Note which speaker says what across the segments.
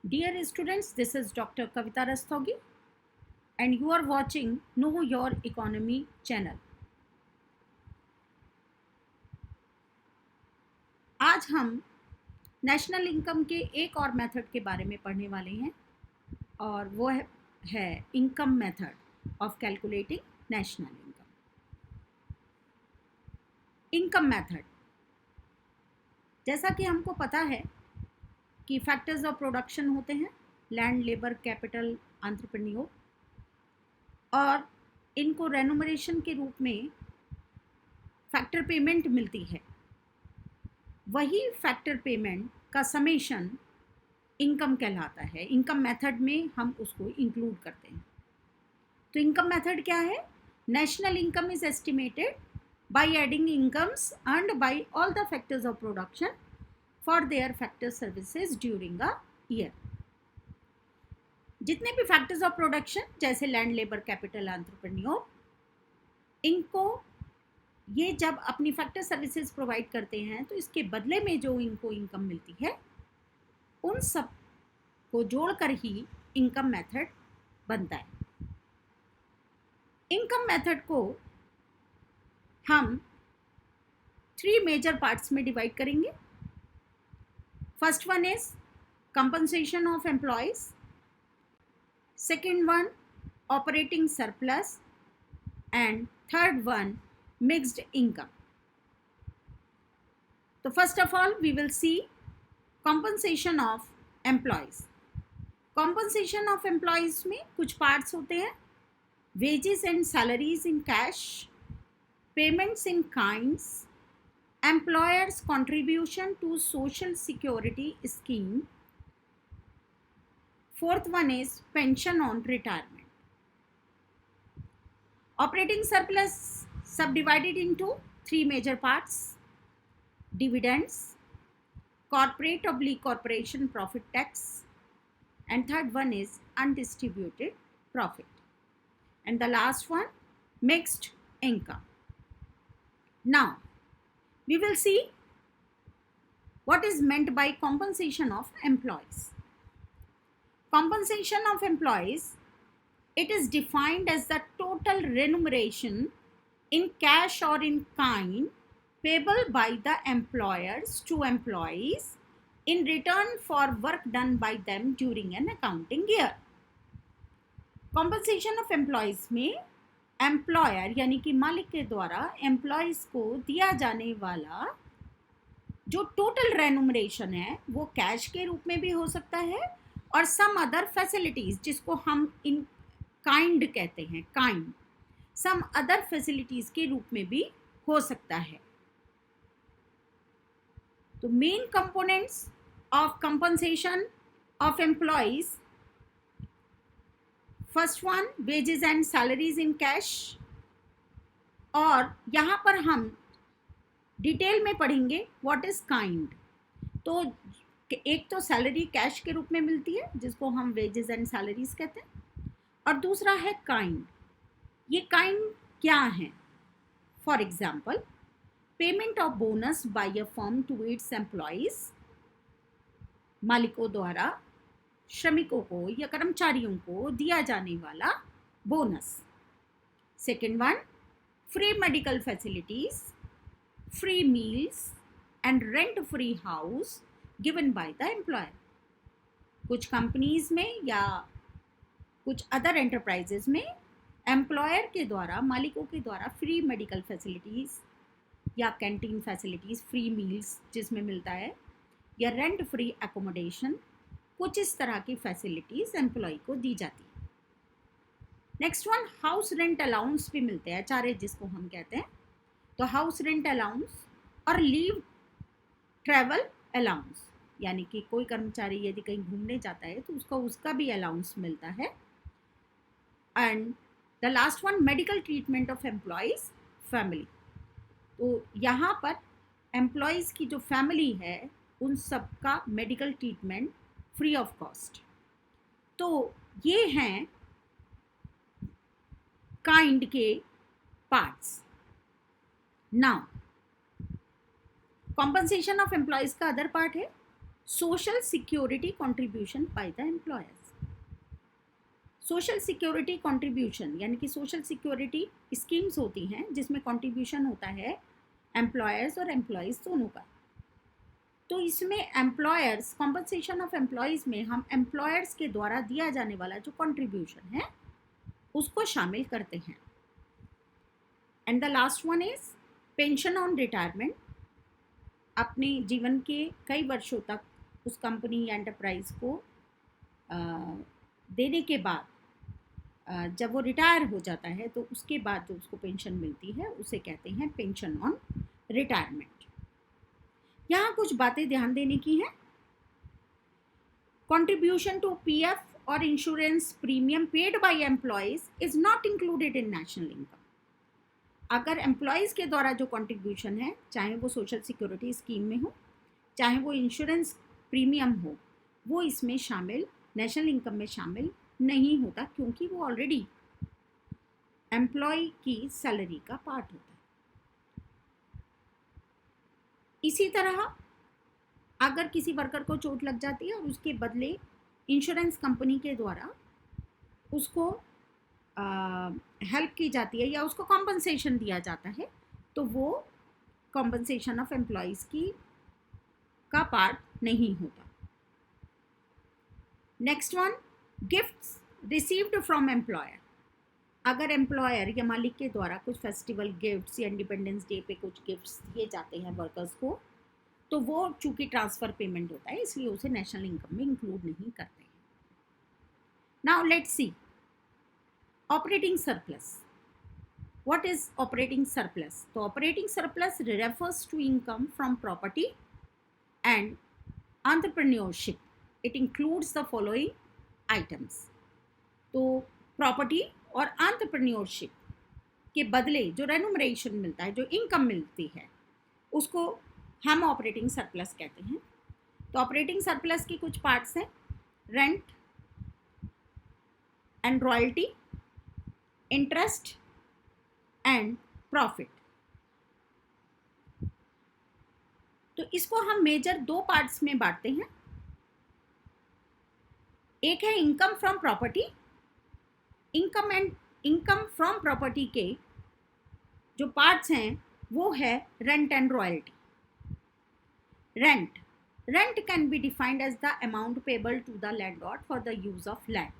Speaker 1: Dear students, this is Dr. Kavita Rastogi and you are watching Know Your Economy channel. आज हम national income के एक और method के बारे में पढ़ने वाले हैं और वो है income method of calculating national income. Income method, जैसा कि हमको पता है कि फैक्टर्स ऑफ प्रोडक्शन होते हैं लैंड, लेबर, कैपिटल, एंटरप्रेन्योर, और इनको रेन्यूमरेशन के रूप में फैक्टर पेमेंट मिलती है. वही फैक्टर पेमेंट का समेशन इनकम कहलाता है. इनकम मेथड में हम उसको इंक्लूड करते हैं. तो इनकम मेथड क्या है? National income is estimated by adding incomes earned by all the factors of production for their factor services during a year. जितने भी फैक्टर्स ऑफ प्रोडक्शन जैसे लैंड, लेबर, कैपिटल, एंटरप्रेन्योर, इनको ये जब अपनी फैक्टर सर्विसेज प्रोवाइड करते हैं तो इसके बदले में जो इनको इनकम मिलती है उन सब को जोड़कर ही इनकम मेथड बनता है. इनकम मेथड को हम 3 मेजर पार्ट्स में डिवाइड करेंगे. First one is compensation of employees, second one operating surplus, and third one mixed income. So first of all we will see compensation of employees. Compensation of employees में कुछ parts होते हैं: wages and salaries in cash, payments in kinds, employers contribution to social security scheme, fourth one is pension on retirement. Operating surplus subdivided into 3 major parts: dividends, corporate/corporation profit tax, and third one is undistributed profit, and the last one mixed income. Now we will see what is meant by compensation of employees. Compensation of employees, it is defined as the total remuneration in cash or in kind payable by the employers to employees in return for work done by them during an accounting year. Compensation of employees में employer यानी कि मालिक के द्वारा employees को दिया जाने वाला जो total remuneration है वो कैश के रूप में भी हो सकता है और some other facilities जिसको हम in kind कहते हैं, kind, सम अदर फैसिलिटीज के रूप में भी हो सकता है. तो main components of compensation of employees, first one wages and salaries in cash, और यहाँ पर हम डिटेल में पढ़ेंगे व्हाट इज काइंड. तो एक तो सैलरी कैश के रूप में मिलती है जिसको हम वेजेस एंड सैलरीज कहते हैं, और दूसरा है काइंड. ये काइंड क्या है? For example, payment of bonus by a firm to its employees, मालिकों द्वारा श्रमिकों को या कर्मचारियों को दिया जाने वाला bonus. Second one, free medical facilities, free meals and rent free house given by the employer. कुछ कंपनीज में या कुछ अदर एंटरप्राइजेज में एम्प्लॉयर के द्वारा, मालिकों के द्वारा फ्री मेडिकल फैसिलिटीज़ या कैंटीन फैसिलिटीज़, फ्री मील्स जिसमें मिलता है, या रेंट फ्री एकोमोडेशन, कुछ इस तरह की फैसिलिटीज़ एम्प्लॉय को दी जाती है. Next one, house rent allowance भी मिलते हैं, चारे जिसको हम कहते हैं. तो हाउस रेंट अलाउंस और लीव ट्रैवल अलाउंस, यानी कि कोई कर्मचारी यदि कहीं घूमने जाता है तो उसका भी अलाउंस मिलता है. And the last one, medical treatment of employees family. तो यहाँ पर एम्प्लॉयज़ की जो फैमिली है उन सब का medical treatment free of cost. तो ये हैं काइंड के parts. Now compensation of employees का अदर पार्ट है social security contribution by the employers. Social security contribution यानी कि सोशल सिक्योरिटी स्कीम्स होती हैं जिसमें कंट्रीब्यूशन होता है एम्प्लॉयर्स और एम्प्लॉयज़ दोनों का। तो इसमें एम्प्लॉयर्स, कॉम्पनसेशन ऑफ एम्प्लॉयज़ में हम एम्प्लॉयर्स के द्वारा दिया जाने वाला जो कंट्रीब्यूशन है उसको शामिल करते हैं। And the last one is pension on retirement. अपने जीवन के कई वर्षों तक उस कंपनी या एंटरप्राइज को देने के बाद जब वो रिटायर हो जाता है तो उसके बाद जो उसको पेंशन मिलती है उसे कहते हैं पेंशन ऑन रिटायरमेंट। यहाँ कुछ बातें ध्यान देने की हैं। कंट्रीब्यूशन टू पीएफ और insurance premium paid by employees is not included in national income. अगर एम्प्लॉयज़ के द्वारा जो कंट्रीब्यूशन है, चाहे वो सोशल सिक्योरिटी स्कीम में हो, चाहे वो इंश्योरेंस प्रीमियम हो, वो इसमें शामिल, नेशनल इनकम में शामिल नहीं होता क्योंकि वो ऑलरेडी एम्प्लॉय की सैलरी का पार्ट होता है। इसी तरह अगर किसी वर्कर को चोट लग जाती है और उसके बदले इंश्योरेंस कंपनी के द्वारा उसको हेल्प की जाती है या उसको कॉम्पनसेशन दिया जाता है, तो वो कॉम्पनसेशन ऑफ एम्प्लॉयज़ की का पार्ट नहीं होता। Next one, gifts received from employer. अगर एम्प्लॉयर या मालिक के द्वारा कुछ फेस्टिवल गिफ्ट्स या इंडिपेंडेंस डे पे कुछ गिफ्ट्स दिए जाते हैं वर्कर्स को, तो वो चूंकि ट्रांसफ़र पेमेंट होता है इसलिए उसे नेशनल इनकम में इंक्लूड नहीं करते हैं। Now let's see operating surplus. What is operating surplus? तो operating surplus refers to income from property and entrepreneurship. It includes the following items. तो प्रॉपर्टी और entrepreneurship के बदले जो रेनुमरेशन मिलता है, जो इनकम मिलती है, उसको हम ऑपरेटिंग सरप्लस कहते हैं। तो ऑपरेटिंग सरप्लस की कुछ पार्ट्स हैं, rent and royalty, interest and profit. तो इसको हम मेजर दो पार्ट्स में बांटते हैं। एक है income from property. Income from property के जो पार्ट्स हैं वो है rent and royalty. Rent can be defined as the amount payable to the landlord for the use of land.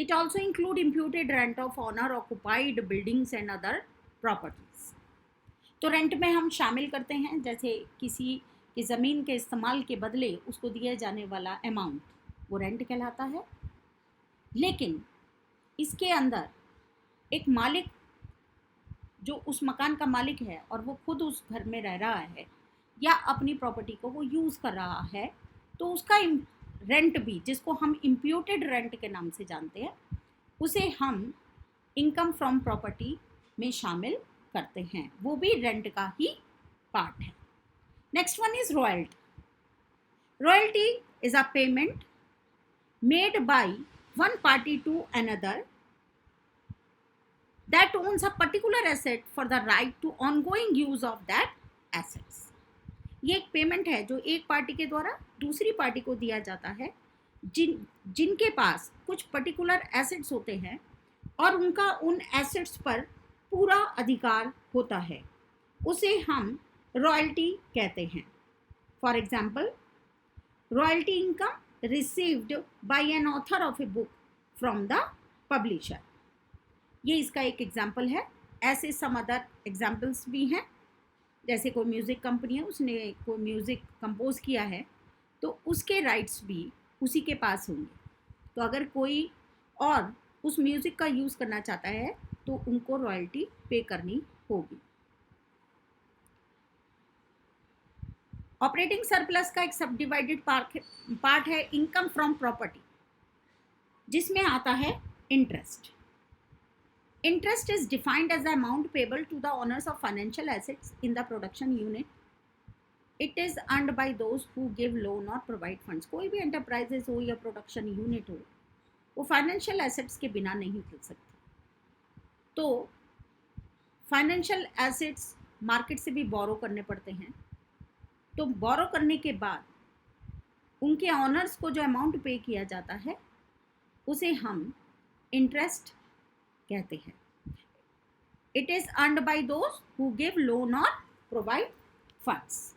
Speaker 1: It also include imputed rent of owner occupied buildings and other properties. तो rent में हम शामिल करते हैं जैसे किसी की ज़मीन के इस्तेमाल के बदले उसको दिया जाने वाला अमाउंट, वो रेंट कहलाता है। लेकिन इसके अंदर एक मालिक जो उस मकान का मालिक है और वो खुद उस घर में रह रहा है या अपनी प्रॉपर्टी को वो यूज़ कर रहा है, तो उसका रेंट भी, जिसको हम इम्प्यूटेड रेंट के नाम से जानते हैं, उसे हम इनकम फ्रॉम प्रॉपर्टी में शामिल करते हैं, वो भी रेंट का ही पार्ट है। Next one is royalty. Royalty is a payment made by one party to another that owns a particular asset for the right to ongoing use of that assets. ये एक पेमेंट है जो एक party के द्वारा दूसरी party को दिया जाता है जिनके पास कुछ पर्टिकुलर एसेट्स होते हैं और उनका उन एसेट्स पर पूरा अधिकार होता है, उसे हम रॉयल्टी कहते हैं। For example, royalty income received by an author of a book from the publisher. ये इसका एक एग्जाम्पल है। ऐसे सम अदर एग्जाम्पल्स भी हैं, जैसे कोई म्यूज़िक कंपनी है, उसने कोई म्यूज़िक कंपोज किया है तो उसके राइट्स भी उसी के पास होंगे। तो अगर कोई और उस म्यूज़िक का यूज़ करना चाहता है तो उनको रॉयल्टी पे करनी होगी। ऑपरेटिंग सरप्लस का एक सब डिवाइडेड पार्ट है इनकम फ्रॉम प्रॉपर्टी, जिसमें आता है interest. Interest is defined as the amount payable to the owners of financial assets in the production unit. It is earned by those who give loan or provide funds. कोई भी enterprises हो या production unit हो, वो financial assets के बिना नहीं चल सकती। तो financial assets मार्केट से भी बोरो करने पड़ते हैं। तो बोरो करने के बाद उनके ऑनर्स को जो अमाउंट पे किया जाता है उसे हम इंटरेस्ट कहते हैं। It is earned bye those who give loan और प्रोवाइड फंड्स।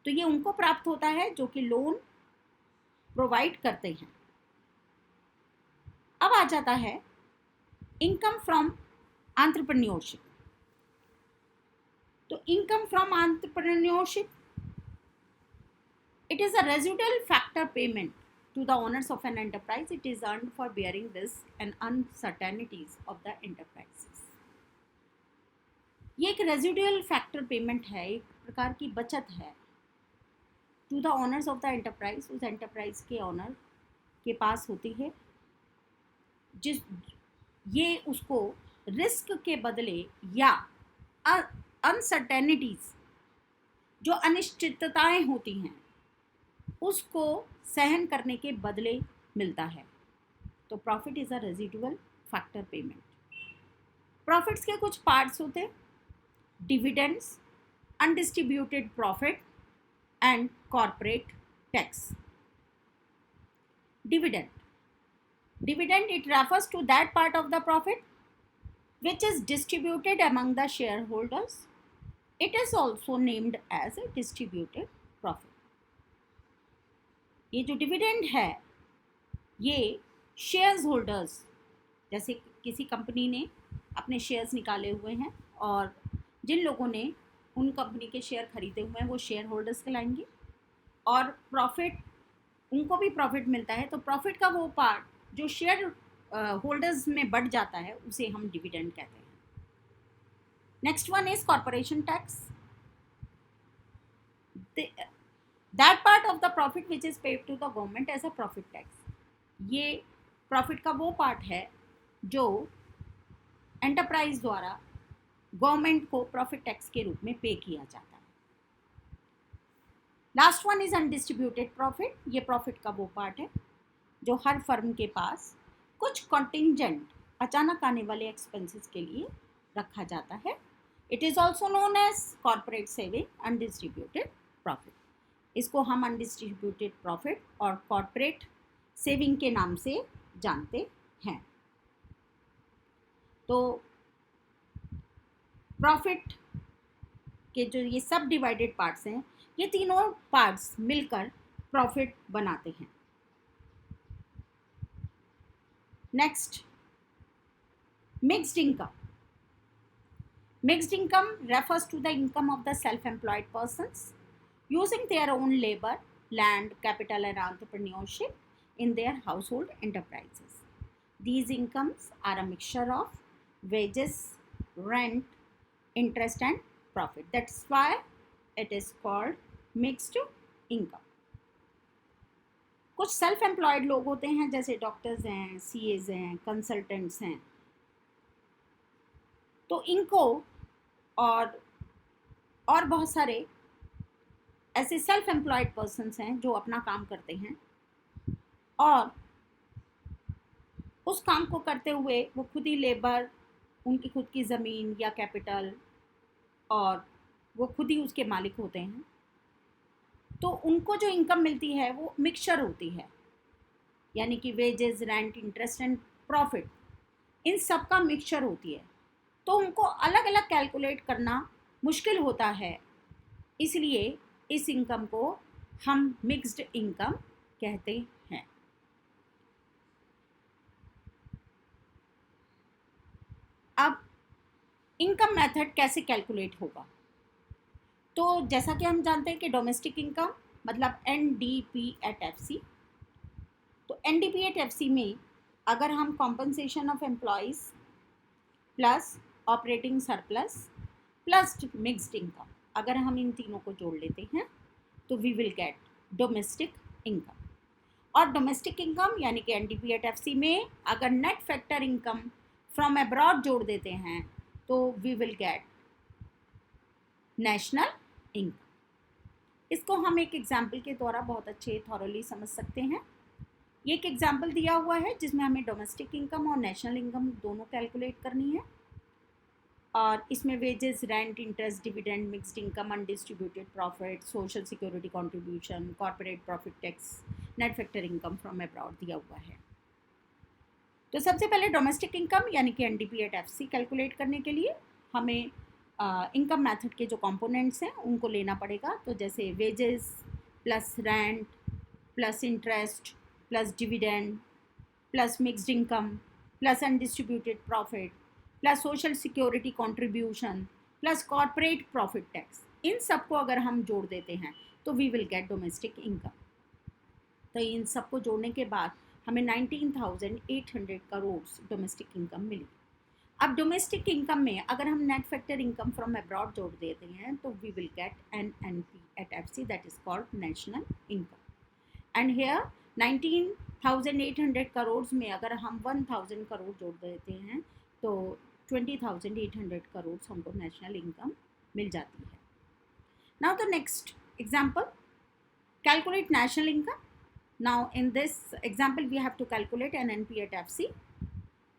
Speaker 1: तो ये उनको प्राप्त होता है जो कि लोन प्रोवाइड करते हैं। अब आ जाता है इनकम फ्रॉम एंटरप्रेन्योरशिप। तो income from entrepreneurship, it is a residual factor payment to the owners of an enterprise. It is earned for bearing risk and uncertainties of the enterprises. ये एक residual factor payment है, एक प्रकार की बचत है to the owners of the enterprise. उस enterprise के ऑनर के पास होती है, जिस ये उसको रिस्क के बदले या अनसर्टेनिटीज, जो अनिश्चितताएं होती हैं, उसको सहन करने के बदले मिलता है। तो profit is a residual factor payment. Profits के कुछ पार्ट्स होते हैं, dividends, undistributed profit and corporate tax. Dividend it refers to that part of the profit which is distributed among the shareholders. It is also named as a distributed profit. ये जो dividend है ये shares holders, जैसे किसी company ने अपने shares निकाले हुए हैं और जिन लोगों ने उन कंपनी के शेयर खरीदे हुए हैं वो शेयर होल्डर्स कहलाएंगे, और प्रॉफिट, उनको भी प्रॉफिट मिलता है। तो प्रॉफिट का वो पार्ट जो शेयर होल्डर्स में बढ़ जाता है उसे हम डिविडेंड कहते हैं। Next one is corporation tax. That part of the profit which is paid to the government as a profit tax. ये प्रॉफिट का वो पार्ट है जो एंटरप्राइज द्वारा गवर्नमेंट को प्रॉफिट टैक्स के रूप में पे किया जाता है। Last one is undistributed profit. ये प्रॉफिट का वो पार्ट है जो हर फर्म के पास कुछ कॉन्टिंजेंट, अचानक आने वाले एक्सपेंसेस के लिए रखा जाता है। It is also known as corporate saving undistributed profit. इसको हम अनडिस्ट्रीब्यूटेड प्रॉफिट और कॉर्पोरेट सेविंग के नाम से जानते हैं। तो प्रॉफिट के जो ये सब डिवाइडेड पार्ट्स हैं, ये तीनों पार्ट्स मिलकर प्रॉफिट बनाते हैं। Next, mixed income. Mixed income refers to the income of the self-employed persons using their own labor, land, capital and entrepreneurship in their household enterprises. These incomes are a mixture of wages, rent, interest and profit. That's why it is called mixed income. कुछ self employed लोग होते हैं, जैसे doctors हैं, CEOs हैं, consultants हैं। तो इनको और बहुत सारे ऐसे सेल्फ एम्प्लॉयड पर्सन्स हैं जो अपना काम करते हैं और उस काम को करते हुए वो खुद ही लेबर, उनकी खुद की ज़मीन या कैपिटल, और वो खुद ही उसके मालिक होते हैं। तो उनको जो इनकम मिलती है वो मिक्सचर होती है, यानी कि wages, rent, interest and profit, इन सब का मिक्सचर होती है। तो उनको अलग अलग कैलकुलेट करना मुश्किल होता है, इसलिए इस इनकम को हम मिक्स्ड इनकम कहते हैं। अब इनकम मेथड कैसे कैलकुलेट होगा? तो जैसा कि हम जानते हैं कि डोमेस्टिक इनकम मतलब NDP@FC। तो NDP@FC में अगर हम compensation of employees plus operating surplus plus mixed income, अगर हम इन तीनों को जोड़ लेते हैं तो we will get domestic income. और डोमेस्टिक इनकम यानी कि NDP@FC में अगर net factor income from abroad जोड़ देते हैं तो we will get national income. इसको हम एक एग्जाम्पल के द्वारा बहुत अच्छे थॉरली समझ सकते हैं। ये एक एग्जाम्पल दिया हुआ है जिसमें हमें डोमेस्टिक इनकम और नेशनल इनकम दोनों कैलकुलेट करनी है। और इसमें wages, rent, interest, dividend, mixed income, undistributed profit, social security contribution, corporate profit tax, net factor income from abroad दिया हुआ है। तो सबसे पहले डोमेस्टिक इनकम यानी कि एनडीपी एट एफसी कैलकुलेट करने के लिए हमें इनकम मेथड के जो कंपोनेंट्स हैं उनको लेना पड़ेगा। तो जैसे wages plus rent plus interest plus dividend plus mixed income plus undistributed profit plus social security contribution plus corporate profit tax, इन सबको अगर हम जोड़ देते हैं तो we will get domestic income. तो इन सबको जोड़ने के बाद हमें 19,800 करोड़ डोमेस्टिक इनकम मिली। अब डोमेस्टिक इनकम में अगर हम net factor income from abroad जोड़ देते हैं तो we will get NNP at FC, that is called national income. And here 19,800 crore में अगर हम 1,000 करोड़ जोड़ देते हैं तो 20,800 करोड़ हमको नेशनल इनकम मिल जाती है। Now the next example, calculate national income. Now in this example we have to calculate NNP at FC,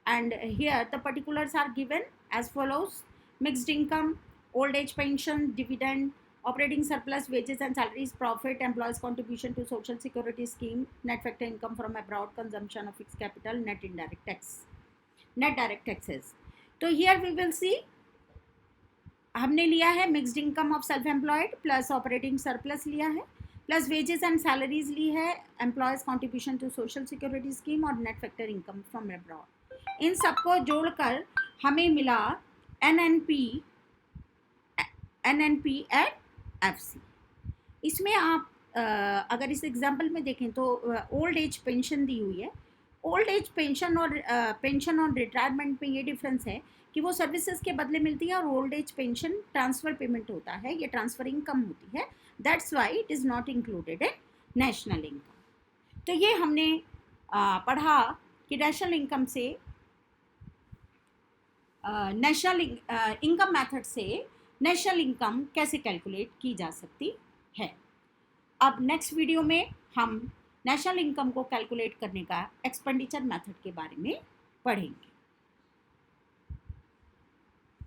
Speaker 1: and here the particulars are given as follows: mixed income, old age pension, dividend, operating surplus, wages and salaries, profit, employees contribution to social security scheme, net factor income from abroad, consumption of fixed capital, net indirect tax, net direct taxes. तो here we will see हमने लिया है mixed income of self employed plus operating surplus लिया है plus wages and salaries ली है, employees contribution to social security scheme और net factor income from abroad. इन सबको जोड़कर हमें मिला एनएनपी एट एफसी। इसमें आप अगर इस एग्जांपल में देखें तो ओल्ड एज पेंशन दी हुई है। ओल्ड एज पेंशन और रिटायरमेंट में ये डिफरेंस है कि वो सर्विसेज के बदले मिलती है और old age pension transfer payment होता है, ये ट्रांसफ़र इनकम होती है, that's why it is not included in national income. तो ये हमने पढ़ा कि नेशनल इनकम से नेशनल इनकम मेथड से नेशनल इनकम कैसे कैलकुलेट की जा सकती है। अब नेक्स्ट वीडियो में हम नेशनल इनकम को कैलकुलेट करने का एक्सपेंडिचर मेथड के बारे में पढ़ेंगे।